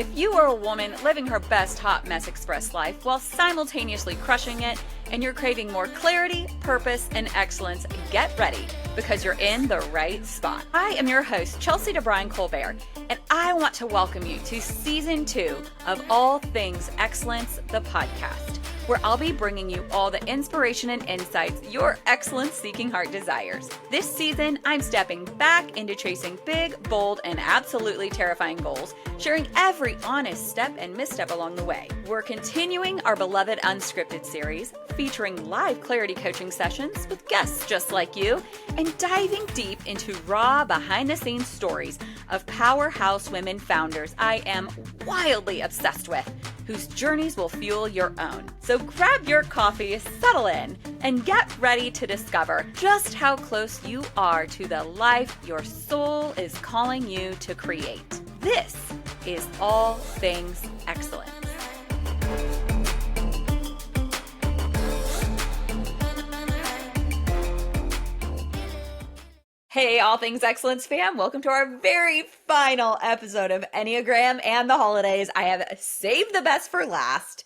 If you are a woman living her best hot mess express life while simultaneously crushing it, and you're craving more clarity, purpose, and excellence, get ready because you're in the right spot. I am your host, Chelsea DeBruin-Colbert, and I want to welcome you to Season 2 of All Things Excellence, the podcast, where I'll be bringing you all the inspiration and insights your excellence-seeking heart desires. This season, I'm stepping back into chasing big, bold, and absolutely terrifying goals, sharing every honest step and misstep along the way. We're continuing our beloved Unscripted series, featuring live clarity coaching sessions with guests just like you, and diving deep into raw behind-the-scenes stories of powerhouse women founders I am wildly obsessed with, whose journeys will fuel your own. So grab your coffee, settle in, and get ready to discover just how close you are to the life your soul is calling you to create. This is All Things Excellence. Hey, All Things Excellence fam. Welcome to our very final episode of Enneagram and the Holidays. I have saved the best for last.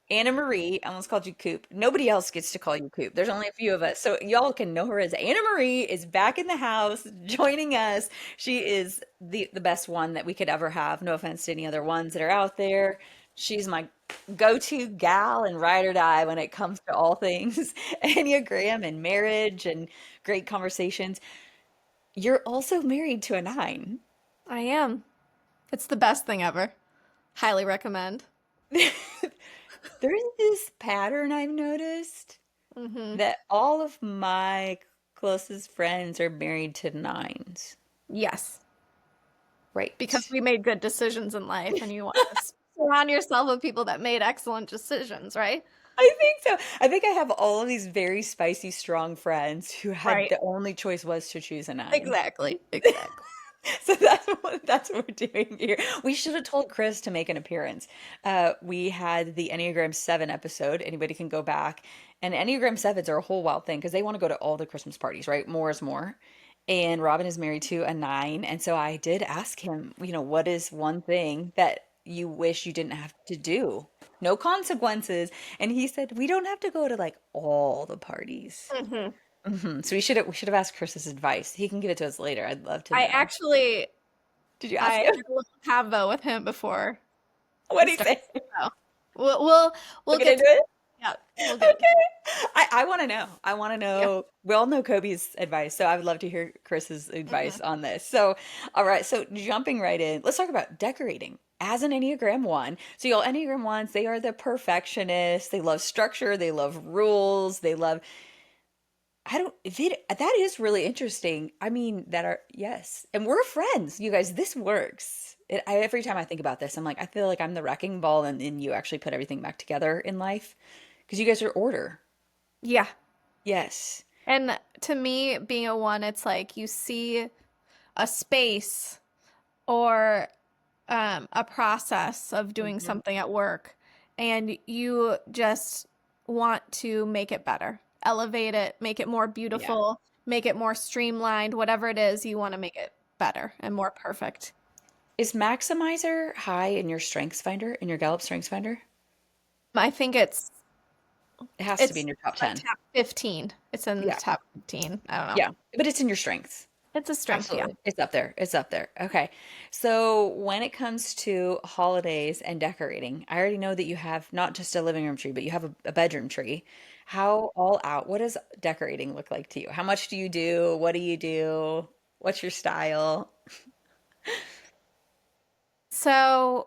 Anna Marie, I almost called you Coop. Nobody else gets to call you Coop. There's only a few of us. So y'all can know her as Anna Marie is back in the house joining us. She is the best one that we could ever have. No offense to any other ones that are out there. She's my go-to gal and ride or die when it comes to all things Enneagram and marriage and great conversations. You're also married to a 9. I am. It's the best thing ever. Highly recommend. There's this pattern I've noticed that all of my closest friends are married to 9s. Yes. Right. Because we made good decisions in life and you want to surround yourself with people that made excellent decisions, right? I think so. I think I have all of these very spicy, strong friends who had Right. the only choice was to choose a 9. Exactly. So that's what we're doing here. We should have told Chris to make an appearance. We had the Enneagram 7 episode. Anybody can go back. And Enneagram 7s are a whole wild thing because they want to go to all the Christmas parties, right? More is more. And Robin is married to a 9. And so I did ask him, what is one thing that you wish you didn't have to do? No consequences. And he said, we don't have to go to like all the parties. So we should have asked Chris's advice. He can give it to us later. I'd love to know. Did you ask I him? had a little convo with him before. What did he say? So we'll Get get into it? yeah. We'll get Okay. I want to know. I want to know. Yeah. We all know Kobe's advice, so I would love to hear Chris's advice on this. So, all right. So jumping right in, let's talk about decorating as an Enneagram 1. So y'all Enneagram 1s, they are the perfectionists. They love structure. They love rules. They love that is really interesting. I mean, yes. And we're friends, you guys. This works. Every time I think about this, I'm like, I feel like I'm the wrecking ball and then you actually put everything back together in life because you guys are order. Yeah. Yes. And to me, being a 1, it's like you see a space or a process of doing something at work and you just want to make it better. Elevate it, make it more beautiful, make it more streamlined, whatever it is, you want to make it better and more perfect. Is Maximizer high in your Strengths Finder, in your Gallup Strengths Finder? I think It has to be in your top 10. top 15. It's in the top 15. I don't know. Yeah, but it's in your strengths. It's a strength, Absolutely. It's up there. It's up there. Okay. So when it comes to holidays and decorating, I already know that you have not just a living room tree, but you have a bedroom tree. How all out, what does decorating look like to you? How much do you do? What do you do? What's your style? So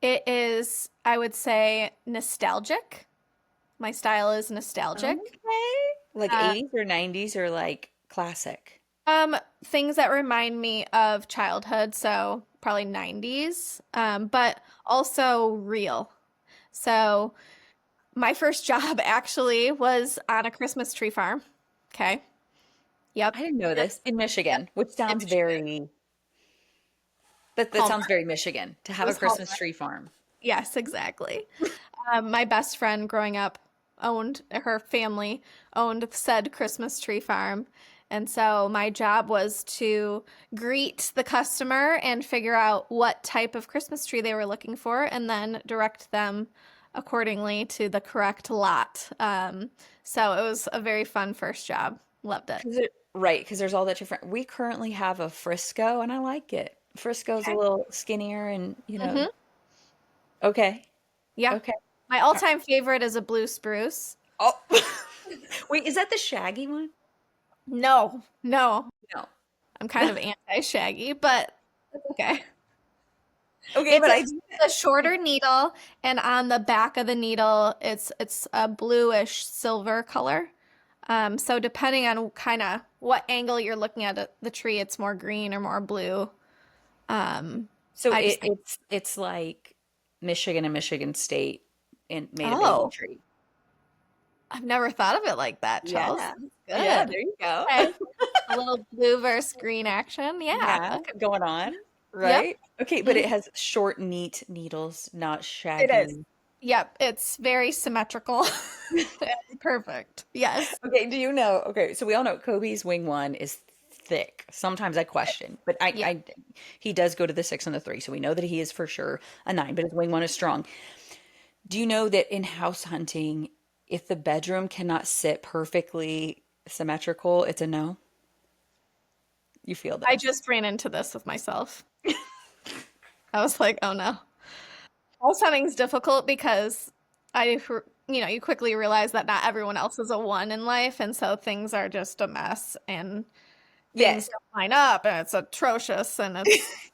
it is, I would say, nostalgic. My style is nostalgic. Okay. Like 80s or 90s or like classic? Things that remind me of childhood, so probably 90s, but also real. So my first job actually was on a Christmas tree farm. Okay. Yep. I didn't know this. In Michigan, which sounds very, that sounds very Michigan to have a Christmas tree farm. Yes, exactly. My best friend growing up her family owned said Christmas tree farm. And so my job was to greet the customer and figure out what type of Christmas tree they were looking for and then direct them accordingly to the correct lot. So it was a very fun first job. Loved it. Right, because there's all that different. We currently have a Frisco, and I like it. Frisco's a Okay. little skinnier, and Hmm. okay, Yeah. okay. My all-time favorite is a blue spruce. Oh, wait, is that the shaggy one? No, no. No. I'm kind of anti-shaggy, but it's okay. Okay, It's but a, I it's a shorter needle, and on the back of the needle, it's a bluish silver color. So depending on kind of what angle you're looking at the tree, it's more green or more blue. Um, so I just think, it's like Michigan and Michigan State and made a baby oh, tree. I've never thought of it like that, Chels. Yeah. Yeah, Good. there you go. Okay. A little blue versus green action. Yeah. Yeah, Okay. going on, Yep. right? Okay, but Mhm. it has short, neat needles, not It is. shaggy. Yep. It's very symmetrical. Perfect. Yes. Okay, do you know? Okay, so we all know Kobe's wing one is thick. Sometimes I question, but Yeah. he does go to the 6 and the 3, so we know that he is for sure a 9, but his wing one is strong. Do you know that in house hunting, if the bedroom cannot sit perfectly symmetrical, it's a no? You feel I this? just ran into this with myself. I was like, oh no. House hunting's difficult because you quickly realize that not everyone else is a one in life, and so things are just a mess and things Yes. don't line up and it's atrocious and it's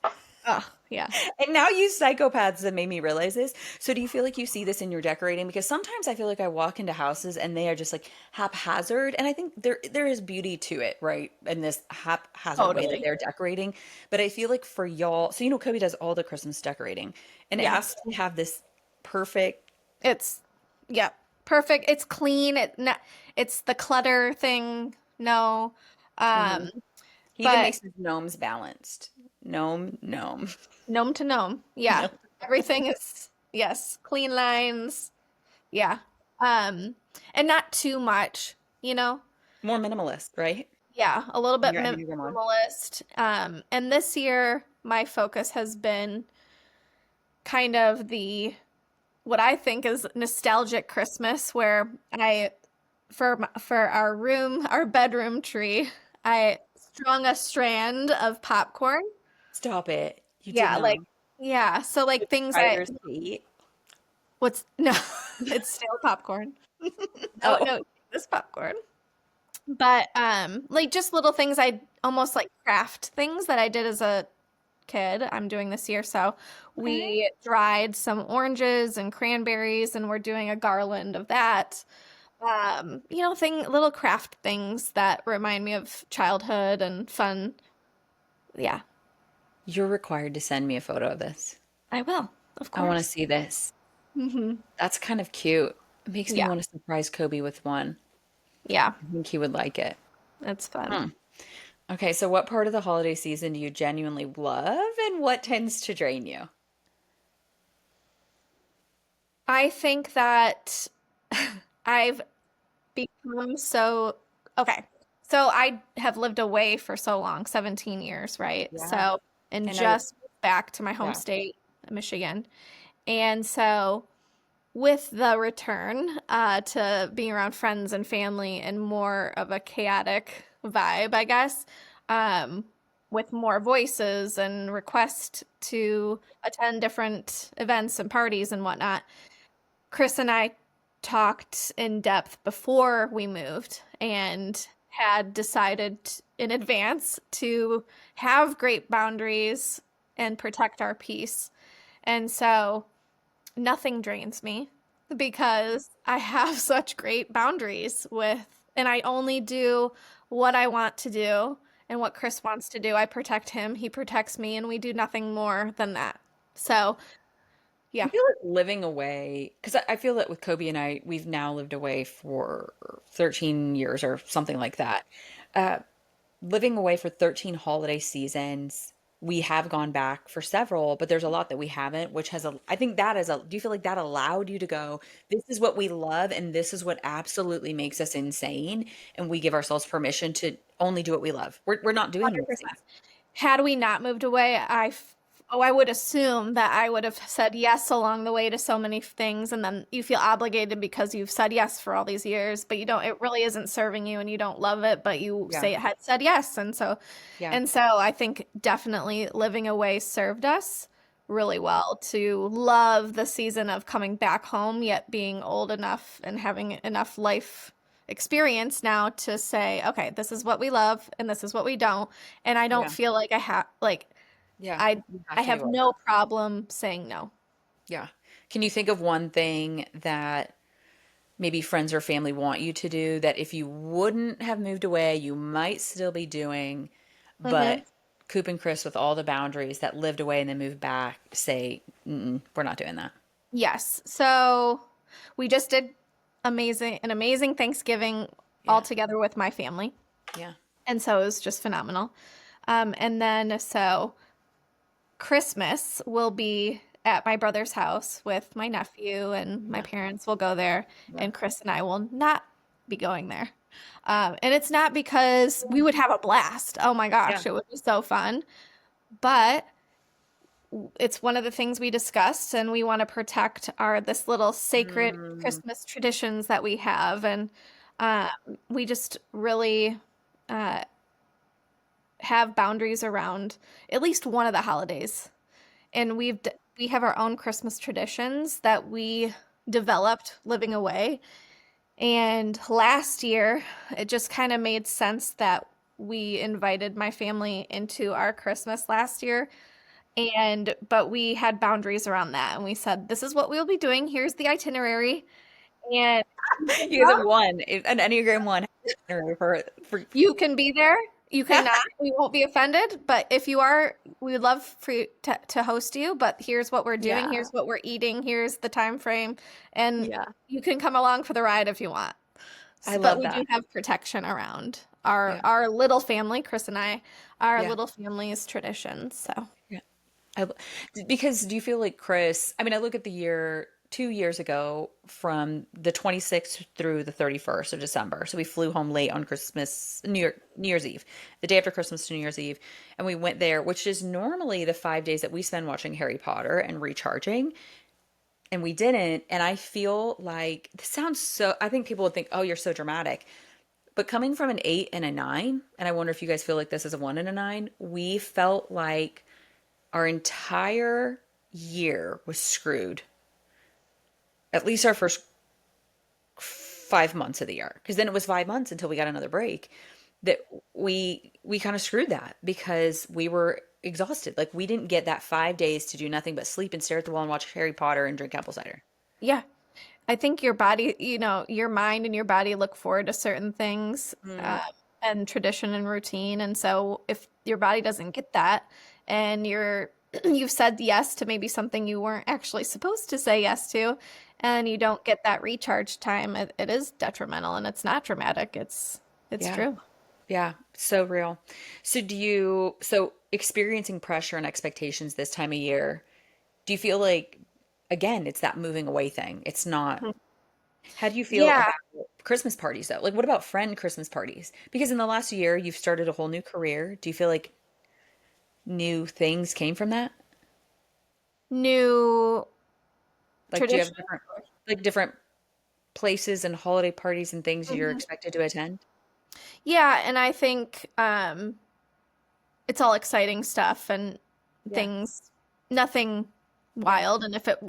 yeah. And now you psychopaths have made me realize this. So do you feel like you see this in your decorating? Because sometimes I feel like I walk into houses and they are just like haphazard, and I think there is beauty to it, right? In this haphazard way that Totally. they're decorating. But I feel like for y'all, so Kobe does all the Christmas decorating, and it Yeah. has to have this perfect. It's yeah, perfect. It's clean. It's the clutter thing. No. Mhm. Um, He even but makes his gnomes balanced. Gnome, gnome. gnome to gnome. Yeah. No. Everything is yes, clean lines. Yeah. Um, and not too much, you know? More minimalist, right? Yeah, a little bit Your Enneagram One. minimalist. And this year my focus has been kind of the what I think is nostalgic Christmas where for our bedroom tree, I strung a strand of popcorn. Stop it. You did Yeah, like not. yeah, so like things I Spider's feet. what's no, it's stale popcorn. No, Oh. no, this popcorn. But like just little things I almost like craft things that I did as a kid. I'm doing this year. So Okay. we dried some oranges and cranberries and we're doing a garland of that. Little craft things that remind me of childhood and fun. Yeah, You're required to send me a photo of this. I will, of I want to course. see this. Hmm. That's kind of cute. It makes me Yeah, want to surprise Kobe with one. yeah, I think he would like it. it's fun. Hmm. Okay, so what part of the holiday season do you genuinely love and what tends to drain you? I think that I've become so okay. So I have lived away for so long, 17 years, right? Yeah. So, and And I, just back to my home yeah. state, Michigan. And so with the return to being around friends and family and more of a chaotic vibe, I guess, um, with more voices and requests to attend different events and parties and whatnot, Chris and I talked in depth before we moved and had decided in advance to have great boundaries and protect our peace. And so nothing drains me because I have such great boundaries and I only do what I want to do and what Chris wants to do. I protect him, he protects me, and we do nothing more than that. So, I yeah. feel like living away, because I feel that with Kobe and I, we've now lived away for 13 years or something like that. Uh, Living away for 13 holiday seasons, we have gone back for several, but there's a lot that we haven't, which has a, I think that is a, do you feel like that allowed you to go, this is what we love and this is what absolutely makes us insane, and we give ourselves permission to only do what we love. We're not doing these 100%. things. Had we not moved away, I would assume that I would have said yes along the way to so many things, and then you feel obligated because you've said yes for all these years, but you don't, it really isn't serving you and you don't love it, but you Yeah. say it had said yes. Yeah. And so I think definitely living away served us really well to love the season of coming back home, yet being old enough and having enough life experience now to say, okay, this is what we love and this is what we don't. And I don't Yeah. feel like I have like Yeah. I You have I to do have it. no problem saying no. Yeah. Can you think of one thing that maybe friends or family want you to do that if you wouldn't have moved away, you might still be doing, but Hmm. Coop and Chris with all the boundaries that lived away and then moved back say, mm-mm, we're not doing that. Yes. So we just did an amazing Thanksgiving all Yeah. together with my family. Yeah. And so it was just phenomenal. And then so Christmas will be at my brother's house with my nephew, and my Yeah. parents will go there, Yeah. and Chris and I will not be going there. And it's not because we would have a blast. Oh my Yeah. gosh, it would be so fun. But it's one of the things we discussed, and we want to protect our this little sacred Mm, Christmas traditions that we have, and um, we just really uh, have boundaries around at least one of the holidays. And we have our own Christmas traditions that we developed living away. And last year, it just kind of made sense that we invited my family into our Christmas last year. And but we had boundaries around that, and we said, "This is what we'll be doing. Here's the itinerary, and you can you guys have come. won an Enneagram One for You can be there. You cannot. We won't be offended. But if you are, we would love for you to host you. But here's what we're doing. yeah. Here's what we're eating. Here's the time frame, and Yeah. you can come along for the ride if you want." I But love we do that. have protection around Yeah. our little family, Chris and I, our Yeah. little family's traditions. So Yeah. I, because do you feel like Chris, I mean, I look at the year 2 years ago from the 26th through the 31st of December. So we flew home late on Christmas, New Year's Eve, the day after Christmas to New Year's Eve. And we went there, which is normally the 5 days that we spend watching Harry Potter and recharging. And we didn't. And I feel like this sounds so, I think people would think, oh, you're so dramatic. But coming from an 8 and a 9, and I wonder if you guys feel like this is a 1 and a 9, we felt like our entire year was screwed. At least our first 5 months of the year, because then it was 5 months until we got another break. That we kind of screwed that because we were exhausted. Like we didn't get that 5 days to do nothing but sleep and stare at the wall and watch Harry Potter and drink apple cider. yeah, I think your body, your mind and your body look forward to certain things, Mm, and tradition and routine. And so if your body doesn't get that, and you've said yes to maybe something you weren't actually supposed to say yes to, and you don't get that recharge time, it is detrimental, and it's not dramatic. It's yeah, true. yeah, so real. So experiencing pressure and expectations this time of year, do you feel like, again, it's that moving away thing? It's not. Mhm. How do you feel Yeah. about Christmas parties though? Like, what about friend Christmas parties? Because in the last year, you've started a whole new career. Do you feel like new things came from that? New Like, do you have tradition. different places and holiday parties and things you're Mhm. expected to attend? Yeah, and I think it's all exciting stuff and Yeah. things, nothing Yeah. wild. And if it,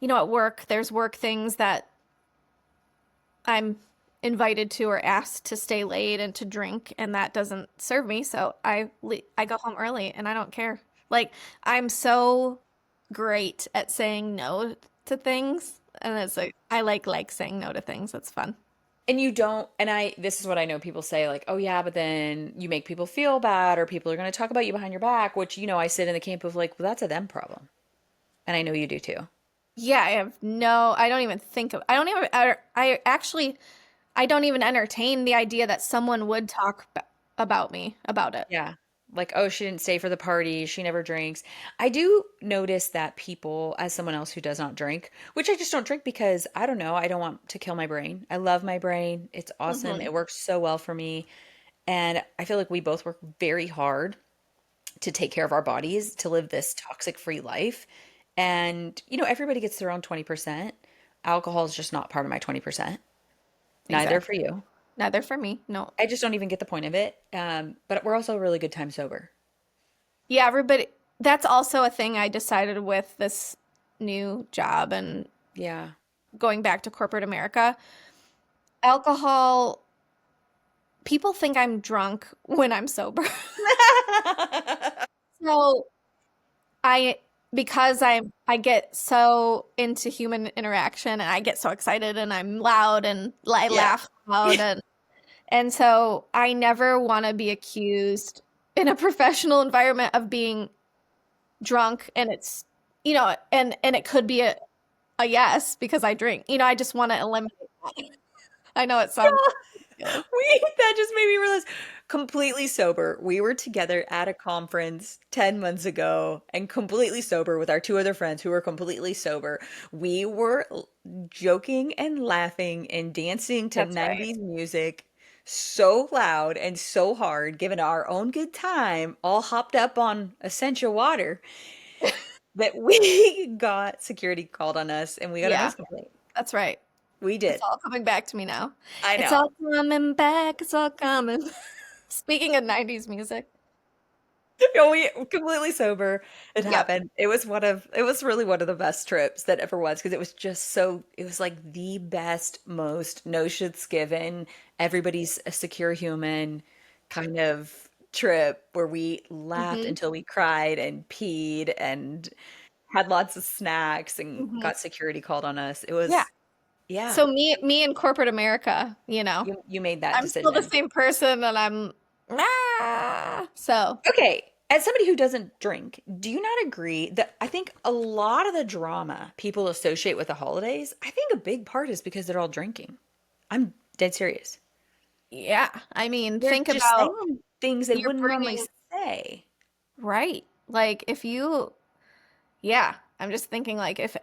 at work, there's work things that I'm invited to or asked to stay late and to drink, and that doesn't serve me. So I go home early and I don't care. Like, I'm so great at saying no to things. And it's like, I like saying no to things. It's fun. And you don't, and this is what I know people say, like, oh yeah, but then you make people feel bad or people are going to talk about you behind your back, which, I sit in the camp of like, well, that's a them problem. And I know you do too. Yeah, I don't even I don't even, I actually, I don't even entertain the idea that someone would talk about me about it. Yeah. like, oh, she didn't stay for the party, she never drinks. I do notice that people, as someone else who does not drink, which I just don't drink because I don't know, I don't want to kill my brain. I love my brain. It's awesome. Hmm. It works so well for me. And I feel like we both work very hard to take care of our bodies, to live this toxic free life. And, everybody gets their own 20%. Alcohol is just not part of my 20%. Neither for Exactly. you. Neither for me. No. I just don't even get the point of it. But we're also a really good time sober. Yeah, everybody, that's also a thing I decided with this new job and Yeah. going back to corporate America. Alcohol, people think I'm drunk when I'm sober. So I because I get so into human interaction and I get so excited and I'm loud and I Yeah. laugh loud and so I never want to be accused in a professional environment of being drunk and it's and it could be a yes because I drink. I just want to eliminate that. I know it sounds ridiculous. That just made me realize completely sober. We were together at a conference 10 months ago and completely sober with our two other friends who were completely sober. We were joking and laughing and dancing to That's right. 90s music so loud and so hard, given our own good time, all hopped up on essential water, that we got security called on us and we got a Yeah, noise complaint. that's right. We It's did. all coming back to me now. I It's know. all coming back. It's all coming. Speaking of 90s music. Yeah, we completely sober. It Yep. happened. It was really one of the best trips that ever was because it was just so, it was like the best, most no shits given, everybody's a secure human kind of trip where we laughed Hmm. until we cried and peed and had lots of snacks and Hmm. got security called on us. It Yeah. was, yeah, So me in corporate America, you made that I'm still the decision. same person and so Okay, as somebody who doesn't drink, do you not agree that I think a lot of the drama people associate with the holidays, I think a big part is because they're all drinking. I'm dead serious. yeah. I mean, They're think just about saying things they you're wouldn't normally bringing say. right. Like if you yeah, I'm just thinking like if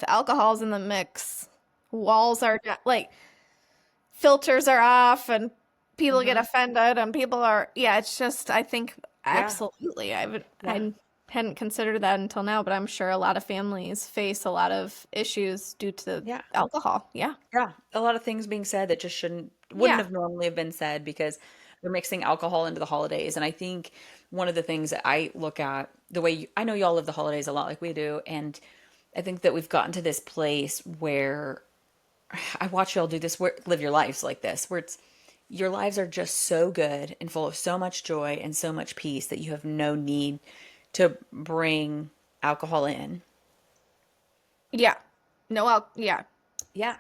alcohol's in the mix, walls are like filters are off and people get Hmm. offended and people are yeah, it's just I think Yeah, absolutely. yeah, I hadn't considered that until now, but I'm sure a lot of families face a lot of issues due to yeah, alcohol. Yeah. yeah. A lot of things being said that just wouldn't Yeah. have normally have been said because they're mixing alcohol into the holidays. And I think one of the things that I look at, the way I know y'all live the holidays a lot like we do, and I think that we've gotten to this place where I watch y'all do this, where live your lives like this, where it's your lives are just so good and full of so much joy and so much peace that you have no need to bring alcohol in. Yeah. Yeah. Yeah,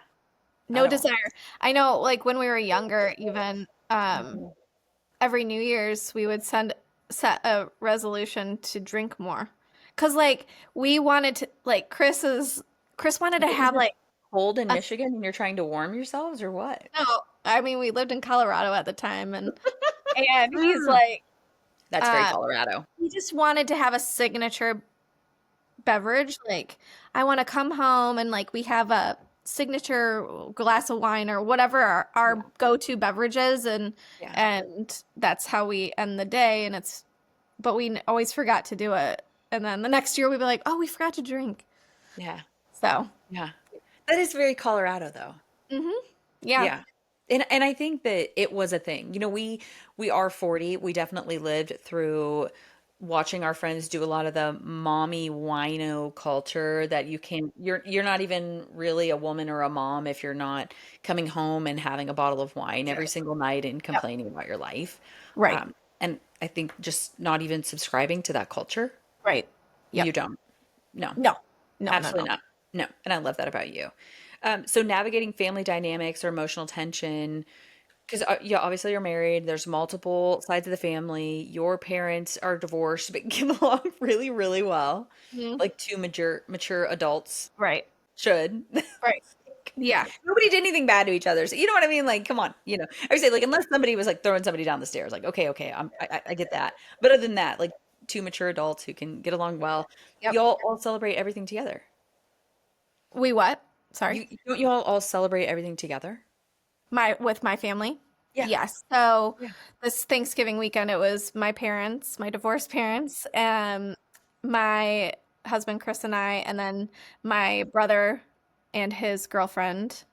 I No don't. desire. I know like when we were younger even Mhm. every New Year's we would set a resolution to drink more. 'Cause like we wanted to like Chris wanted to Is have it like cold in a Michigan and you're trying to warm yourselves or what? no, I mean we lived in Colorado at the time and he's Mm. like That's very uh Colorado. he just wanted to have a signature beverage. Like I want to come home and like we have a signature glass of wine or whatever our Yeah, go-to beverages yeah, and that's how we end the day and it's but always forgot to do it. And then the next year we'd be like, "Oh, we forgot to drink." yeah, So, yeah. That is very Colorado though. mhm. Yeah. Yeah. And I think that it was a thing. We are 40. We definitely lived through watching our friends do a lot of the mommy wino culture that you're not even really a woman or a mom if you're not coming home and having a bottle of wine every single night and Yep. complaining about your life. Right. And I think just not even subscribing to that culture. Right. You Yep. don't. No. No. No, no, Absolutely no. not. No, and I love that about you. So navigating family dynamics or emotional tension, because yeah, obviously you're married. There's multiple sides of the family. Your parents are divorced, but get along really, really well, Mhm. like two mature adults Right. should. Right. Yeah. Nobody did anything bad to each other. So you know what I mean? Like, come on, I would say like unless somebody was like throwing somebody down the stairs, like, okay, I get that. But other than that, like two mature adults who can get along well, Yep. y'all all celebrate everything together. We what? Sorry. You all celebrate everything together? With my family. Yeah. Yes. So Yeah. this Thanksgiving weekend, it was my parents, my divorced parents, my husband Chris and I, and then my brother and his girlfriend.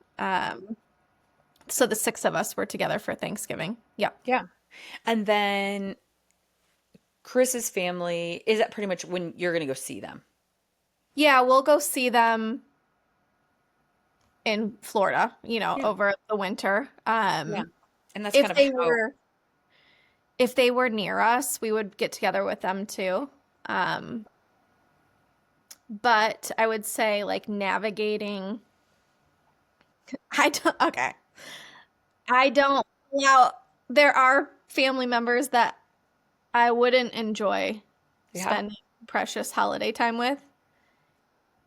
So the six of us were together for Thanksgiving. Yep. Yeah. And then Chris's family, is that pretty much when you're gonna go see them? Yeah, we'll go see them in Florida, Yeah. over the winter. Yeah. And that's kind If of they how, were if they were near us, we would get together with them too. Um, but I would say like navigating, I don't, okay. I don't, now there are family members that I wouldn't enjoy yeah. spending precious holiday time with.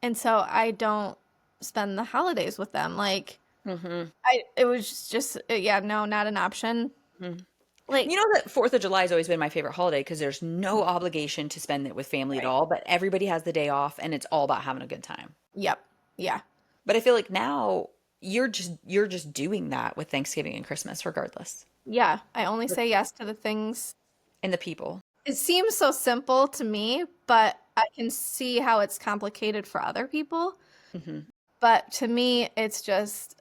And so I don't spend the holidays with them. Like Hmm. it was just, yeah, no, not an option. You Like, know that 4th of July has always been my favorite holiday because there's no obligation to spend it with family at right. all, but everybody has the day off and it's all about having a good time. Yep. Yeah. But I feel like now you're just doing that with Thanksgiving and Christmas regardless. Yeah. I only say yes to the things. And the people. It seems so simple to me, but I can see how it's complicated for other people. Hmm. But to me, it's just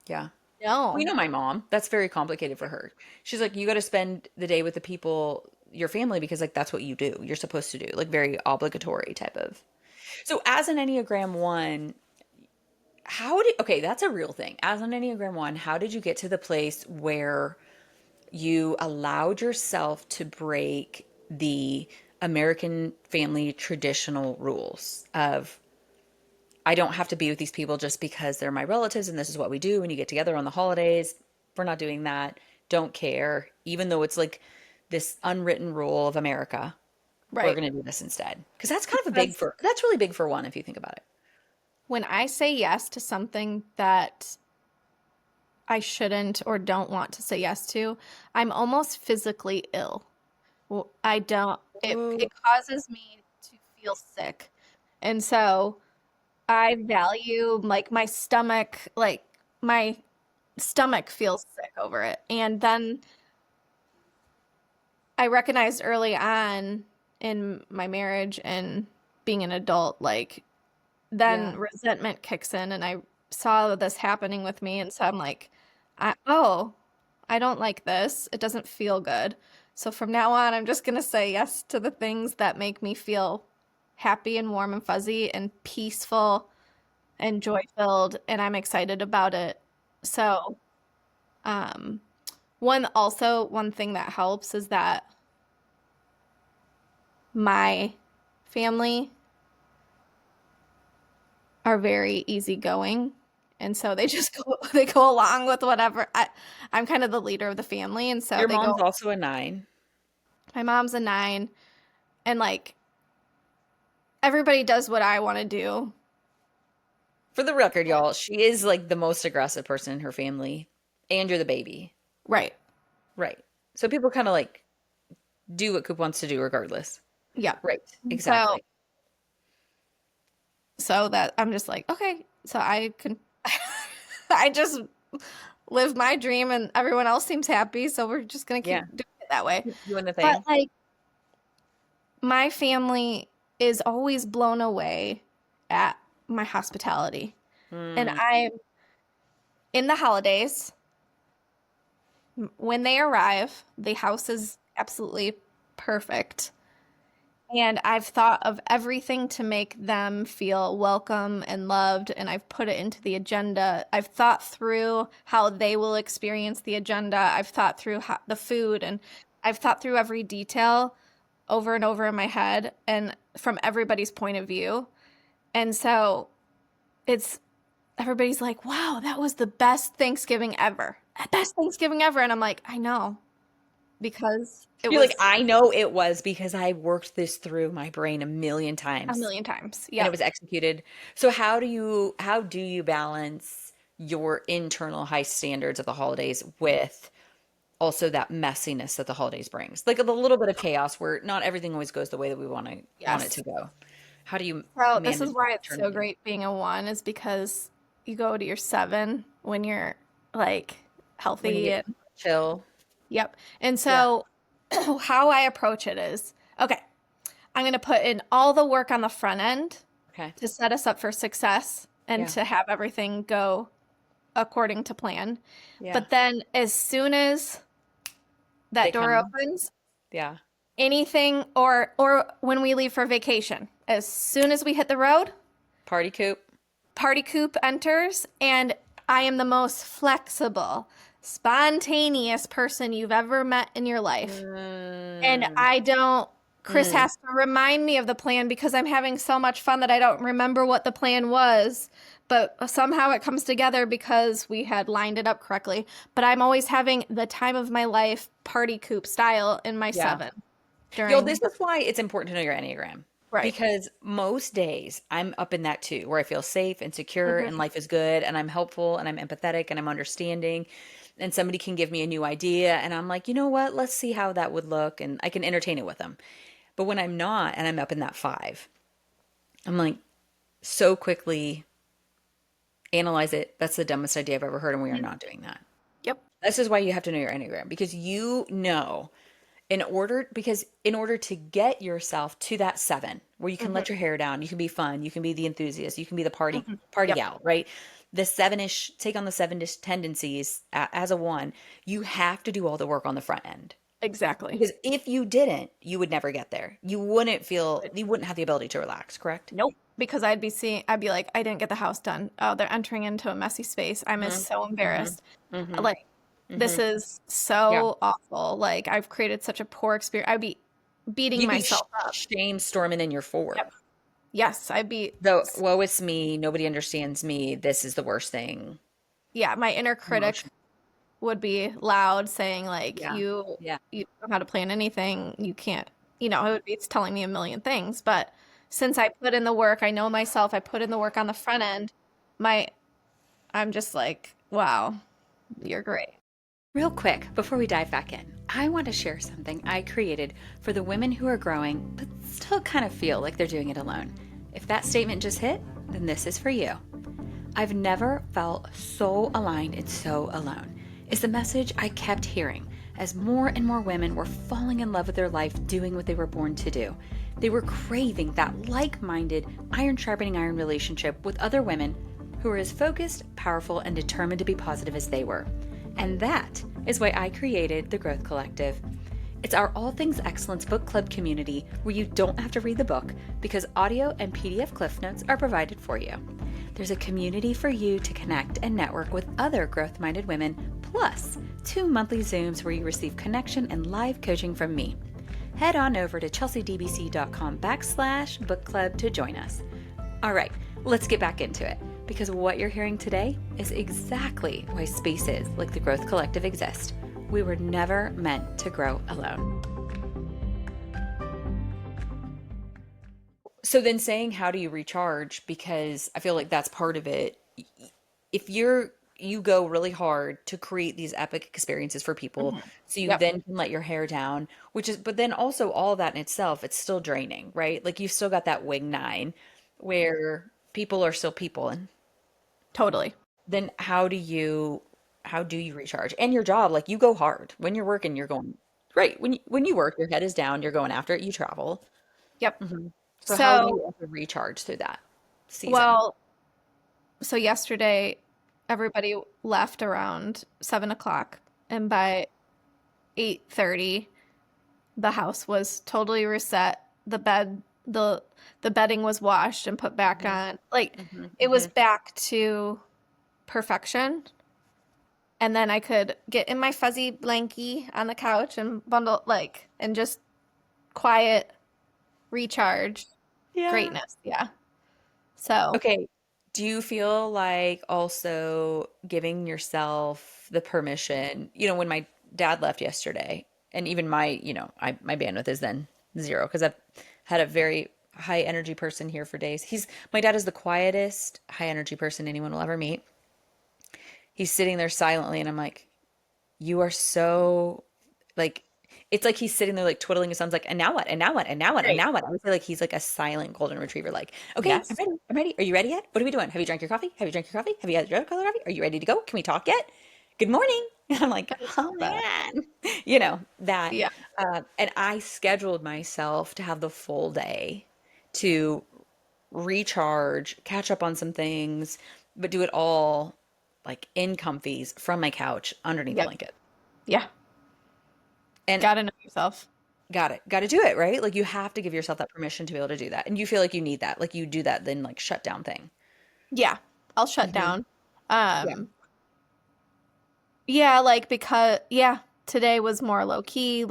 Yeah. Well, you no. know my mom, that's very complicated for her. She's like, you got to spend the day with the people, your family, because like that's what you do. You're supposed to do, like very obligatory type of. So as an Enneagram One, okay, that's a real thing. As an Enneagram One, how did you get to the place where you allowed yourself to break the American family traditional rules of I don't have to be with these people just because they're my relatives and this is what we do when you get together on the holidays. We're not doing that. Don't care. Even though it's like this unwritten rule of America, we're Right. going to do this instead. Because that's kind of Because that's really big for one if you think about it. when I say yes to something that I shouldn't or don't want to say yes to, I'm almost physically ill. Well, I don't, Oh, it causes me to feel sick. And so I value like my stomach feels sick over it. And then I recognized early on in my marriage and being an adult, like yeah. then resentment kicks in and I saw this happening with me. And so I'm like, oh, I don't like this. It doesn't feel good. So from now on, I'm just going to say yes to the things that make me feel happy and warm and fuzzy and peaceful and joy filled. And I'm excited about it. So, um, one thing that helps is that my family are very easygoing. And so they just they go along with whatever. I'm kind of the leader of the family, and so Your they go. mom's also a 9. My mom's a 9, and like everybody does what I want to do. For the record, y'all, she is like the most aggressive person in her family, and you're the baby. Right. Right. So people kind of like do what Coop wants to do regardless. Yeah. Right. So Exactly. that I'm just like, okay, so I can I just live my dream and everyone else seems happy, so we're just gonna keep Yeah. doing it that way. Doing the But thing. like my family is always blown away at my hospitality. And Mm. I'm in the holidays, when they arrive, the house is absolutely perfect. And I've thought of everything to make them feel welcome and loved, and I've put it into the agenda. I've thought through how they will experience the agenda. I've thought through the food, and I've thought through every detail over and over in my head and from everybody's point of view. And so it's everybody's like, wow, that was the best Thanksgiving ever. Best Thanksgiving ever. And I'm like, I know, because it You're like, was I know it was because I worked this through my brain a million a times million times. and it Yep. was executed. So how do you balance your internal high standards of the holidays with also that messiness that the holidays brings. Like a little bit of chaos where not everything always goes the way that we want it Yes. to go. How do you So this is manage why that it's so eternity? great being a one is because you go to your seven when you're like When you healthy get and chill. yep. And Yeah. so how I approach it is, okay, I'm going to put in all the work on the front end Okay. to set us up for success and Yeah. to have everything go according to plan. Yeah. But then as soon as They that door come. opens, Yeah. anything or when we leave for vacation, as soon as we hit the road, Party coop. party coop enters, and I am the most flexible, spontaneous person you've ever met in your life. And Mm, I don't, Chris mm. has to remind me of the plan because I'm having so much fun that I don't remember what the plan was. But somehow it comes together because we had lined it up correctly. But I'm always having the time of my life, party coop style in my Yeah. seven Yo, during, this is why it's important to know your Enneagram. right. Because most days I'm up in that too, where I feel safe and secure and Mhm. life is good and I'm helpful and I'm empathetic and I'm understanding and somebody can give me a new idea and I'm like, you know what? Let's see how that would look and I can entertain it with them. But when I'm not and I'm up in that five, I'm like so quickly analyze it. That's the dumbest idea I've ever heard and we are not doing that. Yep. This is why you have to know your Enneagram because you know in order to get yourself to that seven where you can Hmm. let your hair down, you can be fun, you can be the enthusiast, you can be the Hmm. party Yep. gal, right? The sevenish take on the sevenish tendencies as a one, you have to do all the work on the front end. Exactly. Because if you didn't, you would never get there. You wouldn't have the ability to relax, correct? Nope. Because I'd be like, I didn't get the house done. Oh, they're entering into a messy space. I'm Mm-hmm. so embarrassed. Mm-hmm. Like, Mm-hmm. this is Yeah. so awful. Like, I've created such a poor experience. I'd be beating You'd be myself up. shame storming in your four. Yep. Yes, I'd be, Though, woe is me, nobody understands me. This is the worst thing. yeah, my inner critic Emotion. would be loud saying, like, Yeah. Yeah. you don't know how to plan anything. You can't, it would be, it's telling me a million things. But since I put in the work, I know myself, I put in the work on the front end, my, I'm just like, wow, you're great. Real quick, before we dive back in, I want to share something I created for the women who are growing but still kind of feel like they're doing it alone. If that statement just hit, then this is for you. I've never felt so aligned and so alone. Is the message I kept hearing as more and more women were falling in love with their life doing what they were born to do. They were craving that like minded, iron sharpening iron relationship with other women who were as focused, powerful, and determined to be positive as they were. And that is why I created the Growth Collective. It's our All Things Excellence book club community where you don't have to read the book because audio and PDF Cliff Notes are provided for you. There's a community for you to connect and network with other growth-minded women, plus 2 monthly Zooms where you receive connection and live coaching from me. Head on over to chelseadbc.com/book club to join us. All right, let's get back into it because what you're hearing today is exactly why spaces like the Growth Collective exist. We were never meant to grow alone. So then saying how do you recharge, because I feel like that's part of it. If you go really hard to create these epic experiences for people Mhm. so you Yep. then can let your hair down, which is but then also all that in itself it's still draining, right? Like you've still got that wing nine where people are still people and Totally. then how do you recharge? And your job, like you go hard. When you're working, you're going right. When you work, your head is down, you're going after it, you travel. Yep. Hmm. So how do So, you also recharge through that season? well, so yesterday, everybody left around 7 o'clock, and by 8:30, the house was totally reset. The bedding was washed and put back Hmm. on. Like, Hmm. it was Hmm. back to perfection. And then I could get in my fuzzy blankie on the couch and bundle, like, and just quiet, recharge, Yeah. greatness. Yeah. So, Okay. Do you feel like also giving yourself the permission, when my dad left yesterday, and even my bandwidth is then zero because I've had a very high energy person here for days. My dad is the quietest high energy person anyone will ever meet. he's sitting there silently, and I'm like, you are so like, it's like he's sitting there like twiddling his thumbs, like, and now what? And now what? And now what? And Right. now what? I would say like he's like a silent golden retriever, like, okay, I'm Yes. ready. I'm ready. Are you ready yet? What are we doing? Have you drank your coffee? Have you drank your coffee? Have you had your color coffee? Are you ready to go? Can we talk yet? Good morning. And I'm like, I oh love that. man, you know that. Yeah. And I scheduled myself to have the full day to recharge, catch up on some things, but do it all like in comfies from my couch underneath a Yep. blanket. Yeah. And Gotta know yourself. got to do it, right? Like you have to give yourself that permission to be able to do that. And you feel like you need that. Like you do that then like shut down thing. Yeah. I'll shut Hmm. down. Yeah. Um, yeah, like because yeah, today was more low key.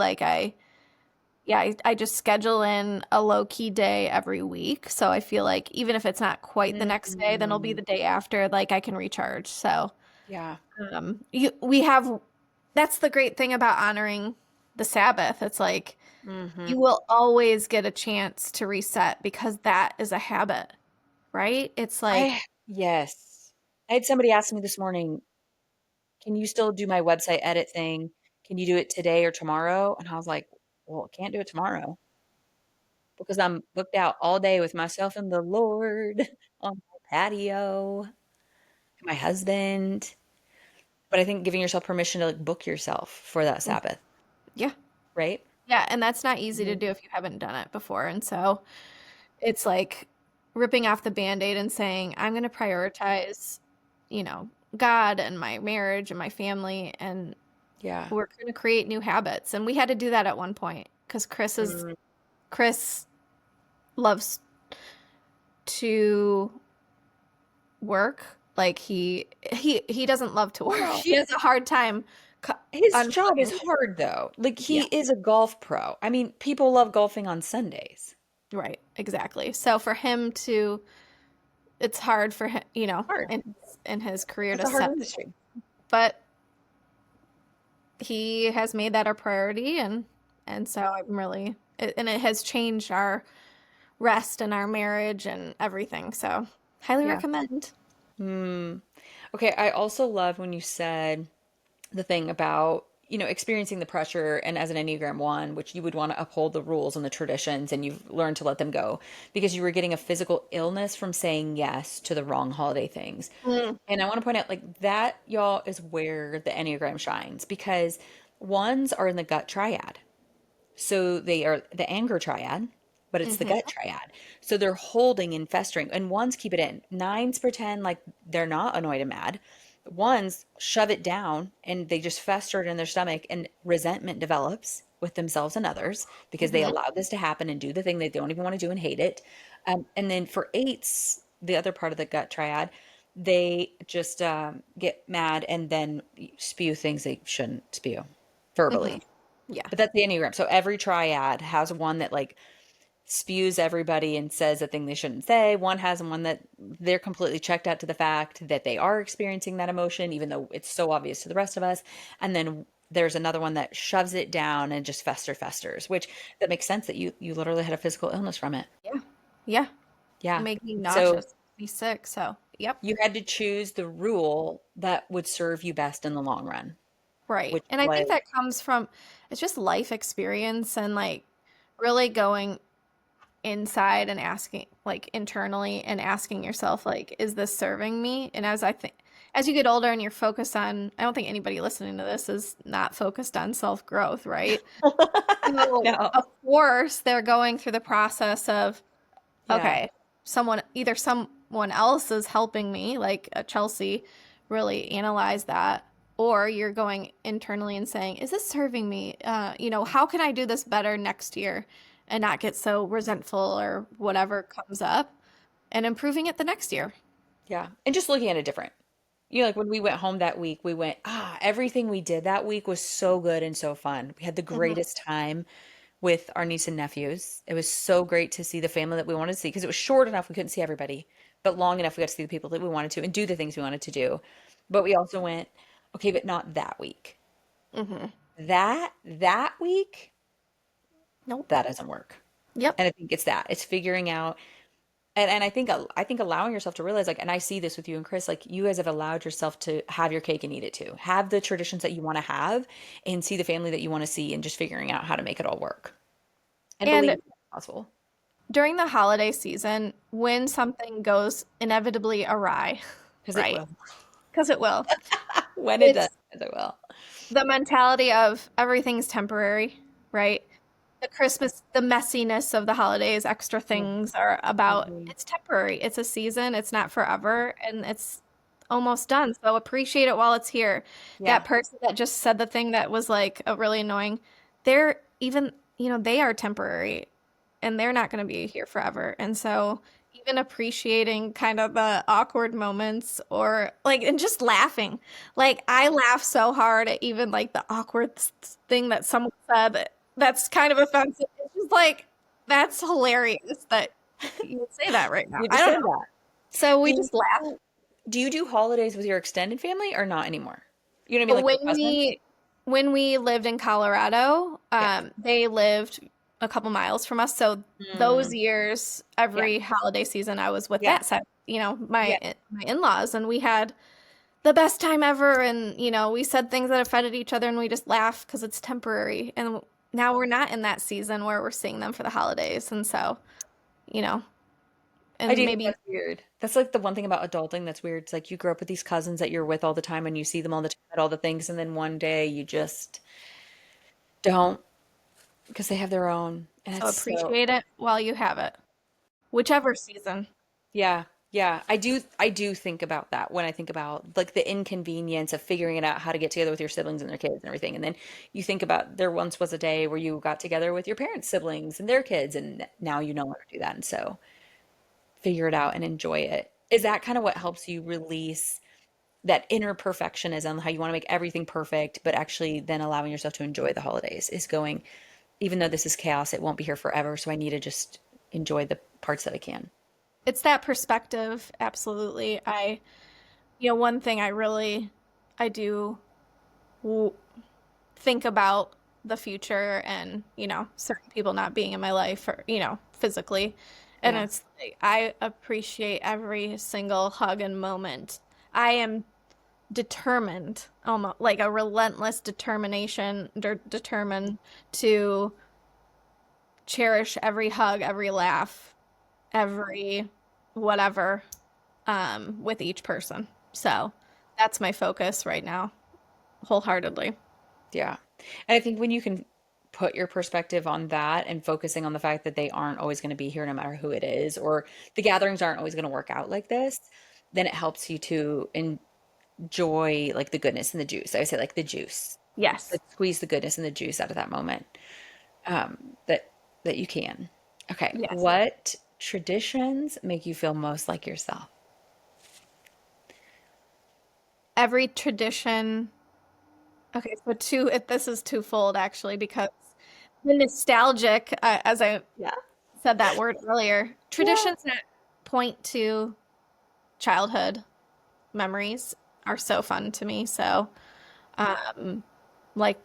I just schedule in a low key day every week. So I feel like even if it's not quite the next day, then it'll be Mm, the day after, like I can recharge. So yeah. we have that's the great thing about honoring the Sabbath. It's like Hmm. you will always get a chance to reset because that is a habit, right? It's like, Yes. I had somebody ask me this morning, can you still do my website edit thing? Can you do it today or tomorrow? And I was like, well, I can't do it tomorrow because I'm booked out all day with myself and the Lord on my patio, my husband. But I think giving yourself permission to like book yourself for that mm, Sabbath, yeah. right? Yeah, and that's not easy to Mhm. do if you haven't done it before. And so it's like ripping off the band-aid and saying, I'm going to prioritize, you know, God and my marriage and my family, and Yeah. we're going to create new habits. And we had to do that at one point because Mm. Chris loves to work. Like he doesn't love to work. Well, He has a hard time his job is unplugging. hard though. Like he Yeah, is a golf pro. I mean, people love golfing on Sundays. right, exactly. So for him to, it's hard for him, Hard. in his career That's to a hard set, industry. but he has made that a priority, and so I'm really, and it has changed our rest and our marriage and everything. So highly Yeah. recommend. Mm. Okay, I also love when you said the thing about, experiencing the pressure and as an Enneagram One, which you would want to uphold the rules and the traditions and you've learned to let them go because you were getting a physical illness from saying yes to the wrong holiday things. Mm, And I want to point out like that, y'all, is where the Enneagram shines because ones are in the gut triad. So they are the anger triad, but it's the hmm gut triad. So they're holding and festering, and ones keep it in. Nines pretend like they're not annoyed and mad. Ones shove it down and they just fester it in their stomach, and resentment develops with themselves and others because they hmm allowed this to happen and do the thing they don't even want to do and hate it. And then for eights, the other part of the gut triad, they just get mad and then spew things they shouldn't spew hmm verbally. Yeah. But that's the Enneagram. So every triad has one that like spews everybody and says a thing they shouldn't say. One has one that they're completely checked out to the fact that they are experiencing that emotion, even though it's so obvious to the rest of us. And then there's another one that shoves it down and just festers, which that makes sense that you literally had a physical illness from it. Yeah. Yeah. Yeah. Make me So nauseous, be sick. So, yep. you had to choose the rule that would serve you best in the long run, Right. which And I think was, that comes from it's just life experience and like really going inside and asking like internally and asking yourself like is this serving me? And as you get older and you're focused on I don't think anybody listening to this is not focused on self-growth, right? So, no. of course, they're going through the process of Yeah. okay, someone else is helping me, like Chelsea, really analyze that, or you're going internally and saying, "Is this serving me? How can I do this better next year, and not get so resentful or whatever comes up, and improving it the next year." Yeah. And just looking at it different. Like when we went home that week, we went, everything we did that week was so good and so fun. We had the hmm greatest time with our niece and nephews. It was so great to see the family that we wanted to see because it was short enough we couldn't see everybody, but long enough we got to see the people that we wanted to and do the things we wanted to do. But we also went, okay, but not that week. hmm That week, Nope. that doesn't work. Yep. And I think it's that. It's figuring out. And I think allowing yourself to realize, like, and I see this with you and Chris, like you guys have allowed yourself to have your cake and eat it too. Have the traditions that you want to have and see the family that you want to see and just figuring out how to make it all work and believe And it's possible. during the holiday season, when something goes inevitably awry, Because it right? will. Because it will. When it does, It's it will. the mentality of everything's temporary, right? The messiness of the holidays, extra Yeah. things are about Mhm. it's temporary. It's a season, it's not forever, and it's almost done. So appreciate it while it's here. That Yeah. person that just said the thing that was like a really annoying, they're even, they are temporary and they're not going to be here forever. And so even appreciating kind of the awkward moments or like and just laughing. Like I laugh so hard at even like the awkward thing that someone said that's kind of offensive. It's just like that's hilarious that you would say that right now. You I just don't said know. that. So Do we you just laugh. do you do holidays with your extended family or not anymore? You know what I mean? Like When your cousins? we lived in Colorado, Yes. they lived a couple miles from us. So those Mm, years, yeah. every holiday season, I was with Yeah. that set, Yeah. my in-laws, and we had the best time ever. And we said things that offended each other, and we just laughed because it's temporary. And now we're not in that season where we're seeing them for the holidays, and so you know, I and do think maybe that's weird. That's like the one thing about adulting that's weird. It's like you grow up with these cousins that you're with all the time and you see them all the time at all the things, and then one day you just don't because they have their own. And so it's so, appreciate it while you have it, whichever season. yeah, yeah. I do think about that when I think about like the inconvenience of figuring it out how to get together with your siblings and their kids and everything. And then you think about there once was a day where you got together with your parents' siblings and their kids, and now you no longer do that. And so figure it out and enjoy it. Is that kind of what helps you release that inner perfectionism, how you want to make everything perfect, but actually then allowing yourself to enjoy the holidays is going, even though this is chaos, it won't be here forever. So I need to just enjoy the parts that I can. It's that perspective, absolutely. One thing I do w think about the future and, certain people not being in my life or, physically. And Yeah. it's like, I appreciate every single hug and moment. I am determined, almost like a relentless determination, determined to cherish every hug, every laugh, every whatever, with each person. So that's my focus right now, wholeheartedly. Yeah. And I think when you can put your perspective on that and focusing on the fact that they aren't always going to be here no matter who it is, or the gatherings aren't always going to work out like this, then it helps you to enjoy like the goodness and the juice. I say like the juice, Yes. like squeeze the goodness and the juice out of that moment. That you can. Okay, Yes. what traditions make you feel most like yourself? Every tradition. Okay, so this is twofold actually because the nostalgic, as I Yeah. said that word earlier, Yeah. traditions that point to childhood memories are so fun to me. So, um, like,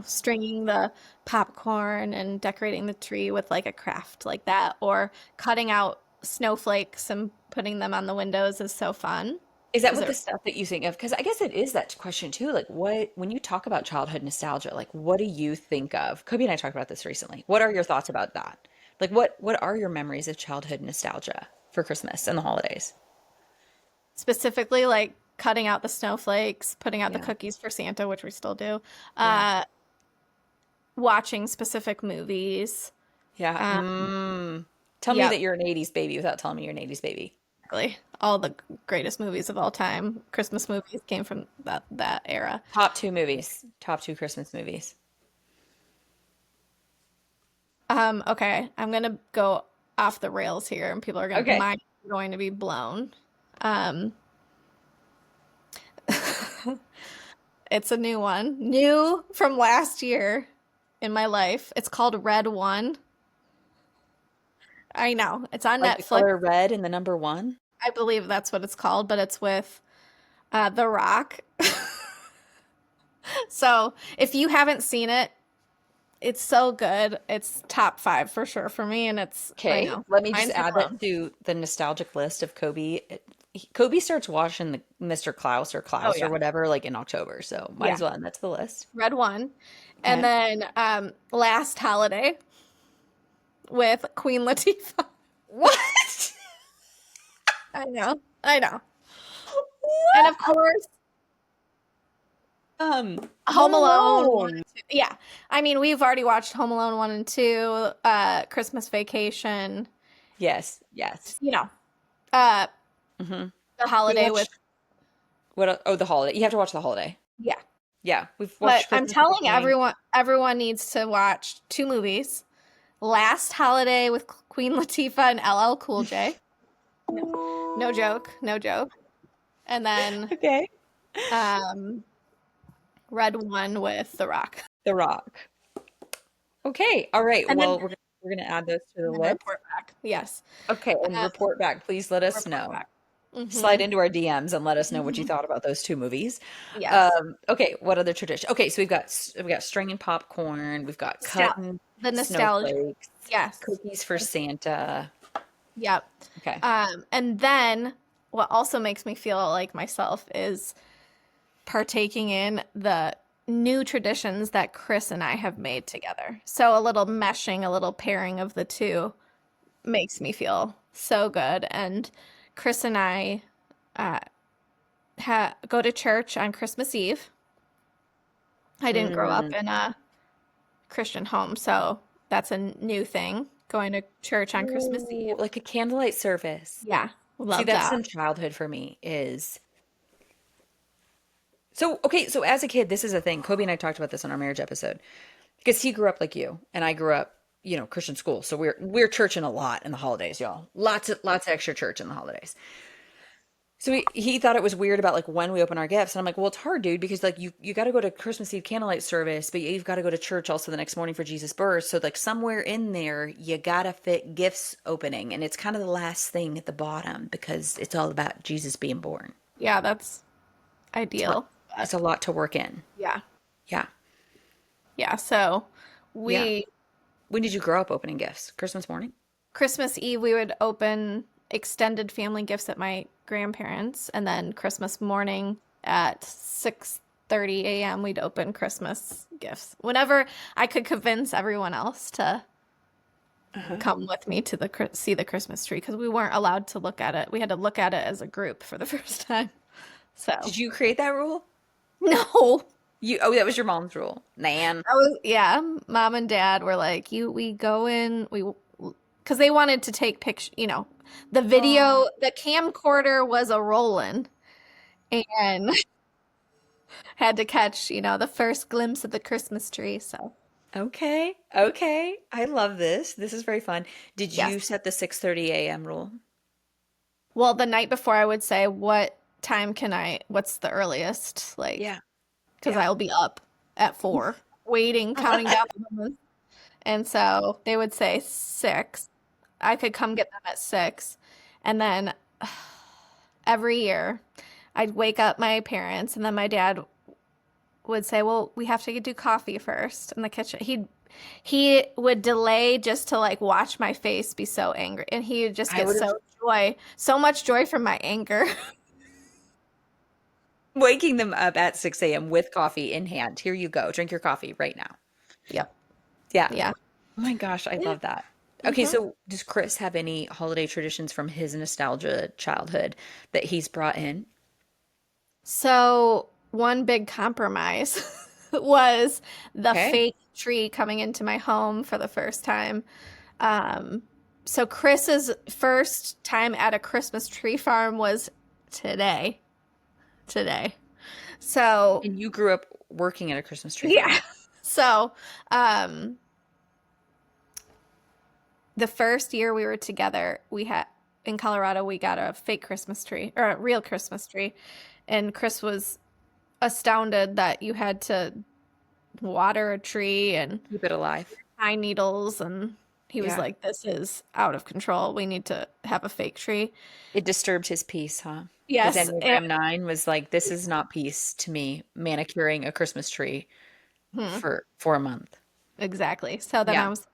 stringing the popcorn and decorating the tree with like a craft like that, or cutting out snowflakes and putting them on the windows is so fun. Is that Because what it the stuff that you think of? Because I guess it is that question too. Like, what, when you talk about childhood nostalgia, like, what do you think of? Kobe and I talked about this recently. What are your thoughts about that? Like, what are your memories of childhood nostalgia for Christmas and the holidays? specifically like cutting out the snowflakes, putting out the Yeah. cookies for Santa, which we still do, Yeah. uh, watching specific movies. Yeah. Um, Tell me that yep, you're an 80s baby without telling me you're an 80s baby. exactly. All the greatest movies of all time. Christmas movies came from that era. Top two movies, top two Christmas movies. Okay, I'm gonna go off the rails here, and Okay. mine are going to be blown. Um, it's a new one, new from last year in my life. It's called Red One. I know it's on Like the Netflix. color red and the number one. I believe that's what it's called, but it's with The Rock. So if you haven't seen it, It's so good. It's top 5 for sure for me, and it's I Okay, know let me just mine's home add that alone. to the nostalgic list of Kobe. Kobe starts watching the Mr. Klaus or Oh Klaus or yeah, whatever like in October, so might yeah. as well add that to the list. Red One, and Okay. then Last Holiday with Queen Latifah. What? I know, I know, and of course Home Home Alone 1 Alone. and 2. Yeah, I mean we've already watched Home Alone 1 and 2, Christmas Vacation. Yes, yes. You know, uh, Hmm. The We Holiday with watched oh, The Holiday. You have to watch The Holiday. yeah. Yeah, we've But watched I'm Christmas telling Vacation. everyone needs to watch 2 movies. Last Holiday with Queen Latifah and LL Cool J. No, no joke, no joke. And then Okay. um, Red One with The Rock. The Rock. Okay. All right. And then Well, we're gonna add those to the and then list. report back. Yes. Okay, and Uh, report back. Please let us report know. back. Slide Mm-hmm. into our DMs and let us know what you Mm-hmm. thought about those 2 movies. Yes. Okay, what other tradition? Okay, so we've got stringing popcorn, we've got Nostal cutting the nostalgia. snowflakes, Yes. cookies for Santa. Yep. Okay. And then what also makes me feel like myself is partaking in the new traditions that Chris and I have made together. So a little meshing, a little pairing of the two makes me feel so good. And Chris and I uh, go to church on Christmas Eve. I didn't grow up Mm. in a Christian home, so that's a new thing, going to church on Christmas Ooh, Eve. like a candlelight service. Yeah, See, love that's that. in childhood for me is so okay, so as a kid, this is a thing. Kobe and I talked about this on our marriage episode. Because he grew up like you, and I grew up, Christian school. So we're churching a lot in the holidays, y'all. Lots of extra church in the holidays. So he thought it was weird about like when we open our gifts, and I'm like, well, it's hard, dude, because like you got to go to Christmas Eve candlelight service, but you've got to go to church also the next morning for Jesus' birth. So like somewhere in there, you gotta fit gifts opening, and it's kind of the last thing at the bottom because it's all about Jesus being born. Yeah, that's It's a lot, ideal. it's But a lot to work in. yeah, Yeah, yeah. So yeah. we When did you grow up opening gifts? Christmas morning? Christmas Eve, we would open extended family gifts at my grandparents, and then Christmas morning at 6:30 a.m. we'd open Christmas gifts. Whenever I could convince everyone else to Uh-huh. come with me to see the Christmas tree because we weren't allowed to look at it. We had to look at it as a group for the first time. So, Did you create that rule? no. That was your mom's rule. Nan. That was yeah, mom and dad were like, "You we go in, we because they wanted to take picture, the Oh, video, the camcorder was a rolling and had to catch, the first glimpse of the Christmas tree. So, okay. Okay. I love this. This is very fun. Did yes. you set the 6:30 a.m. rule? Well, the night before I would say, what's the earliest? Like, Yeah. because Yeah. I'll be up at 4, waiting, counting down the moments. And so they would say 6. I could come get them at 6. And then every year I'd wake up my parents, and then my dad would say, "Well, we have to do coffee first in the kitchen." He would delay just to like watch my face be so angry, and he would just I get would have so much joy from my anger. waking them up at 6 a.m. with coffee in hand. Here you go. Drink your coffee right now. Yep. Yeah. Yeah. Oh my gosh, I Yeah. love that. Okay, Hmm. so does Chris have any holiday traditions from his nostalgia childhood that he's brought in? So one big compromise was the Okay. fake tree coming into my home for the first time. Um, so Chris's first time at a Christmas tree farm was today. Today. So And you grew up working at a Christmas tree yeah. farm. So the first year we were together, we had in Colorado, we got a fake Christmas tree or a real Christmas tree. And Chris was astounded that you had to water a tree and Keep it alive. pine needles. And he was Yeah. like, "This is out of control. We need to have a fake tree." It disturbed his peace, huh? His Yes. Enneagram 9 was like, this is not peace to me, manicuring a Christmas tree Hmm. for a month. exactly. So then I Yeah. was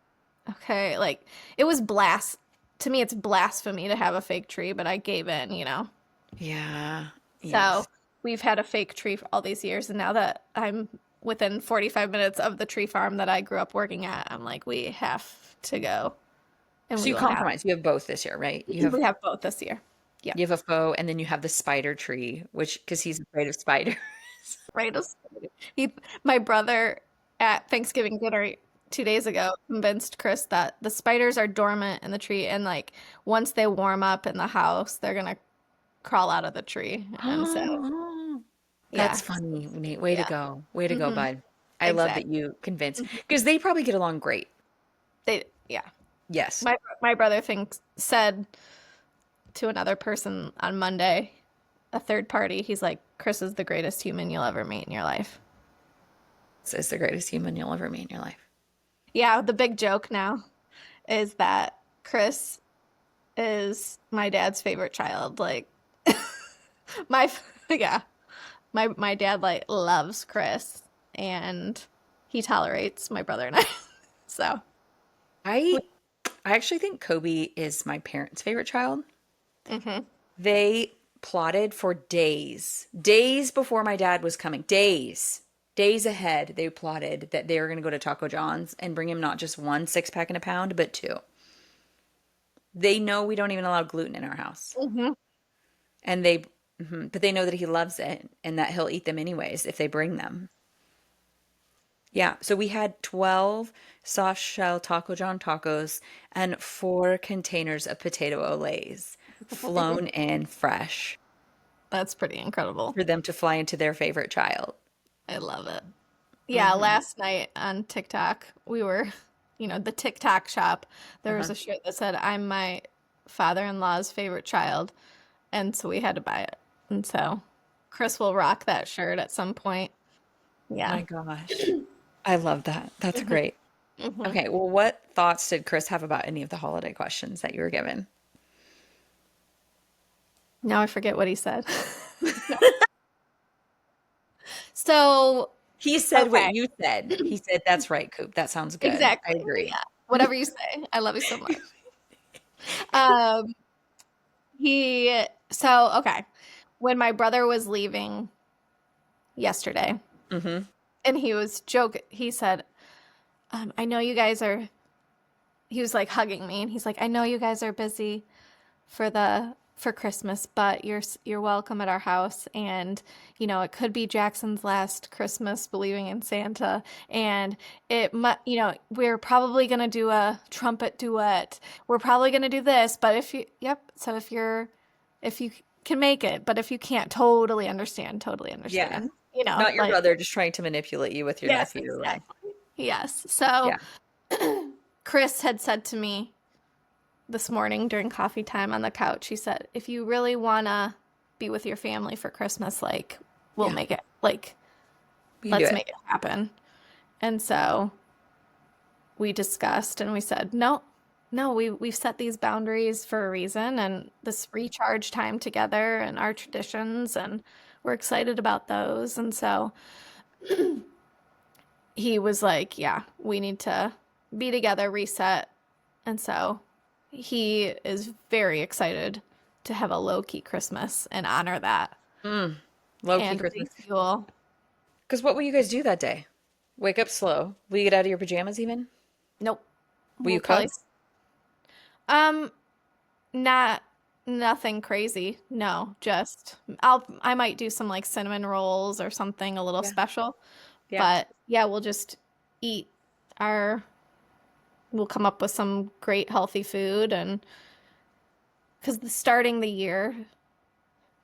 okay, like it was to me it's blasphemy to have a fake tree, but I gave in, you know. Yeah. So Yes. we've had a fake tree for all these years, and now that I'm within 45 minutes of the tree farm that I grew up working at, I'm like, we have to go, and So we you will have. compromise. You have both this year, right? We have both this year. Yep. You have a faux, and then you have the spider tree, which because he's afraid of spiders. Right. He, my brother at Thanksgiving dinner 2 days ago convinced Chris that the spiders are dormant in the tree, and like once they warm up in the house, they're gonna crawl out of the tree. And so, Oh, that's yeah, funny, Nate. Way to yeah. go. Way to go, Hmm. bud. I love that Exactly. you convinced Mhm. because they probably get along great. Yeah. Yes. My brother thinks said to another person on Monday, a third party, he's like, Chris is the greatest human you'll ever meet in your life. This is the greatest human you'll ever meet in your life. Yeah, the big joke now is that Chris is my dad's favorite child. Like my yeah, my dad like loves Chris and he tolerates my brother and I. So, I I actually think Kobe is my parents' favorite child. mhm. They plotted for days before my dad was coming, days ahead. They plotted that they were going to go to Taco John's and bring him not just one 6 pack and a pound, but two. They know we don't even allow gluten in our house, Mhm. and but they know that he loves it and that he'll eat them anyways if they bring them. Yeah, so we had 12 soft shell Taco John tacos and 4 containers of potato olays flown in fresh That's pretty incredible. for them to fly into their favorite child. I love it. Yeah, Hmm. last night on TikTok, we were, the TikTok shop. There was Uh-huh. a shirt that said, I'm my father-in-law's favorite child. And so we had to buy it. And so Chris will rock that shirt at some point. Yeah. My gosh. I love that. That's Hmm. great. Hmm. Okay, well, what thoughts did Chris have about any of the holiday questions that you were given? Now I forget what he said. No. So, He said what okay. you said. He said, "That's right, Coop. That sounds good. I Exactly. agree." Yeah. Whatever you say. I love you so much. Um, okay. When my brother was leaving yesterday, Hmm. and he was joking, he said, I know you guys are, he was like hugging me, and he's like, I know you guys are busy for Christmas, but you're welcome at our house. And it could be Jackson's last Christmas believing in Santa, and we're probably gonna do a trumpet duet. We're probably gonna do this, but so if you can make it, but if you can't, totally understand, totally Yeah. understand. Not your Like brother just trying to manipulate you with your yes, nephew away. exactly. Yes. So Yeah. Chris had said to me this morning during coffee time on the couch, he said, if you really wanna be with your family for Christmas, like, we'll Yeah. make it, like, We can do let's it. make it happen. And so we discussed and we said, no, no, we've set these boundaries for a reason, and this recharge time together and our traditions, and we're excited about those. And so he was like, yeah, we need to be together, reset. And so he is very excited to have a low key Christmas and honor that. Mm. Low key And Christmas. we feel, Because what will you guys do that day? Wake up slow. Will you get out of your pajamas even? nope, Will we'll you cook? probably, um, not nothing crazy. No, just I might do some like cinnamon rolls or something a little Yeah. special. Yeah. But yeah, we'll just eat our, we'll come up with some great healthy food, and because starting the year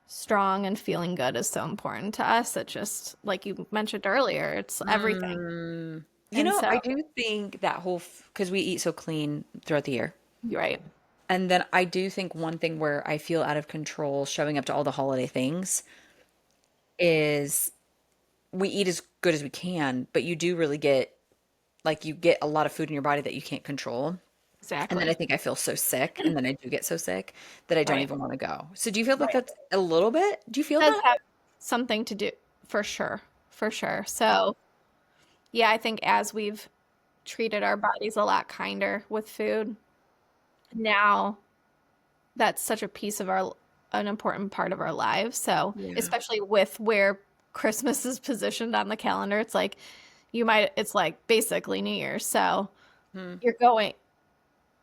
strong and feeling good is so important to us. It just, like you mentioned earlier, it's everything. Mm. And I so, do think that whole, because we eat so clean throughout the year. you're right. And then I do think one thing where I feel out of control showing up to all the holiday things is we eat as good as we can, but you do really you get a lot of food in your body that you can't control. And then I Exactly. think I feel so sick, and then I do get so sick that I don't Right. even want to go. So do you feel like Right. that's a little bit? Do you feel Does that? have something to do for sure. For sure. So, yeah, I think as we've treated our bodies a lot kinder with food. Now that's such a piece of an important part of our lives. So Yeah. especially with where Christmas is positioned on the calendar, it's like it's like basically New Year's. So you're going,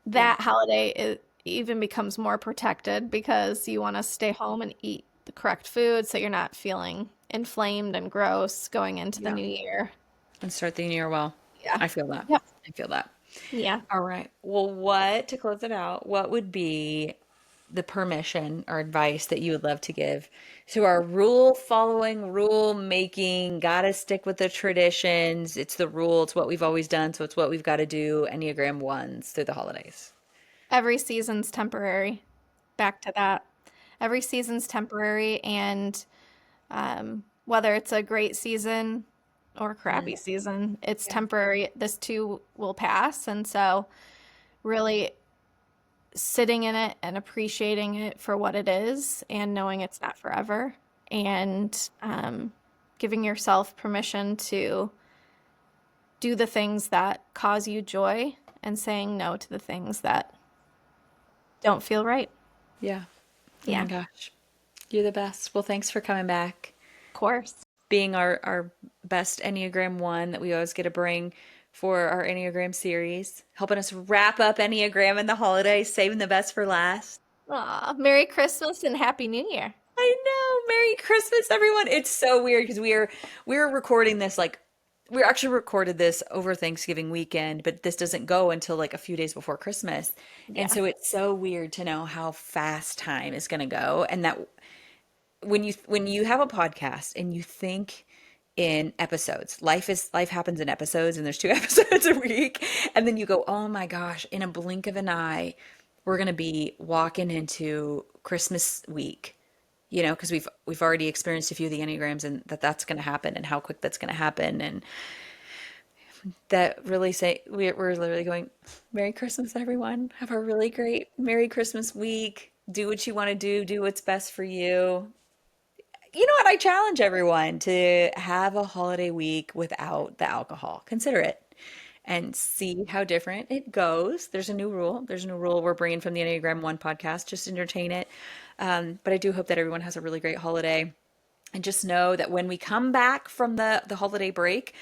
that holiday, it even becomes more protected because you want to stay home and eat the correct food so you're not feeling inflamed and gross going into the new year. And start the new year well. Yeah. I feel that. Yep. I feel that. Yeah. All right. Well, to close it out, what would be the permission or advice that you would love to give to our rule following, rule making, gotta stick with the traditions? It's the rule, it's what we've always done, so it's what we've got to do. Enneagram ones through the holidays. Every season's temporary. Back to that. Every season's temporary, and whether it's a great season or a crappy season, it's temporary. This too will pass. And so really sitting in it and appreciating it for what it is and knowing it's not forever, and giving yourself permission to do the things that cause you joy and saying no to the things that don't feel right. Yeah. Oh Yeah. my gosh. You're the best. Well, thanks for coming back. Of course. Being our best Enneagram One that we always get to bring for our Enneagram series, helping us wrap up Enneagram in the holidays, saving the best for last. Aw, Merry Christmas and Happy New Year. I know. Merry Christmas, everyone. It's so weird because we're recording this we actually recorded this over Thanksgiving weekend, but this doesn't go until like a few days before Christmas. Yeah. And so it's so weird to know how fast time is going to go, and that when you have a podcast and you think in episodes, life happens in episodes, and there's 2 episodes a week, and then you go, oh my gosh, in a blink of an eye we're going to be walking into Christmas week, because we've already experienced a few of the Enneagrams, and that's going to happen, and how quick that's going to happen. And that really we're literally going, Merry Christmas, everyone. Have a really great Merry Christmas week. Do what you want to do what's best for you. You know what? I challenge everyone to have a holiday week without the alcohol. Consider it and see how different it goes. There's a new rule. We're bringing from the Enneagram One podcast. Just entertain it. But I do hope that everyone has a really great holiday. And just know that when we come back from the holiday break,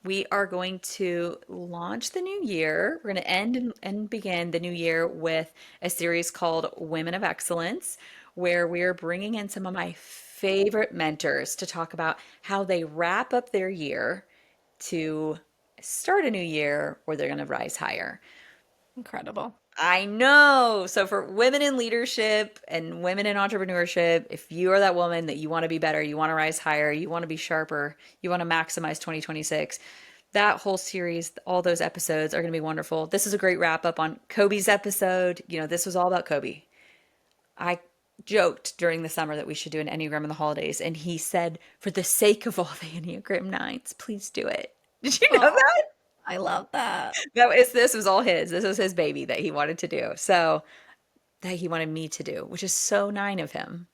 we are going to launch the new year. We're going to end and begin the new year with a series called Women of Excellence, where we're bringing in some of my favorite mentors to talk about how they wrap up their year to start a new year where they're going to rise higher. Incredible. I know. So for women in leadership and women in entrepreneurship, if you are that woman that you want to be better, you want to rise higher, you want to be sharper, you want to maximize 2026, that whole series, all those episodes are going to be wonderful. This is a great wrap up on Kobe's episode. This was all about Kobe. I joked during the summer that we should do an Enneagram in the holidays, and he said, for the sake of all the Enneagram 9s, please do it. Did you know that? I love that. This was all his. This was his baby that he wanted to do. So that he wanted me to do, which is so 9 of him.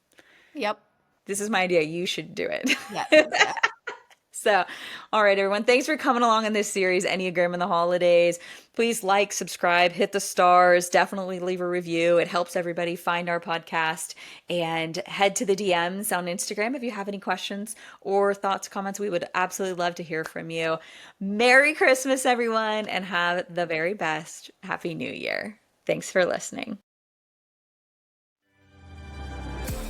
Yep. This is my idea. You should do it. Yeah. So, all right, everyone. Thanks for coming along in this series, Enneagram in the Holidays. Please like, subscribe, hit the stars, definitely leave a review. It helps everybody find our podcast, and head to the DMs on Instagram if you have any questions or thoughts, comments. We would absolutely love to hear from you. Merry Christmas, everyone, and have the very best. Happy New Year. Thanks for listening.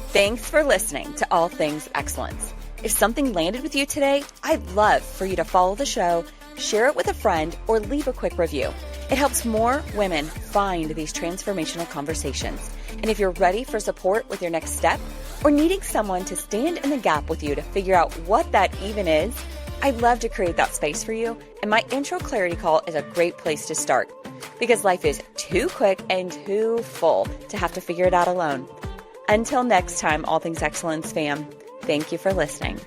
Thanks for listening to All Things Excellence. If something landed with you today, I'd love for you to follow the show, share it with a friend, or leave a quick review. It helps more women find these transformational conversations. And if you're ready for support with your next step, or needing someone to stand in the gap with you to figure out what that even is, I'd love to create that space for you. And my intro clarity call is a great place to start, because life is too quick and too full to have to figure it out alone. Until next time, All Things Excellence fam, thank you for listening.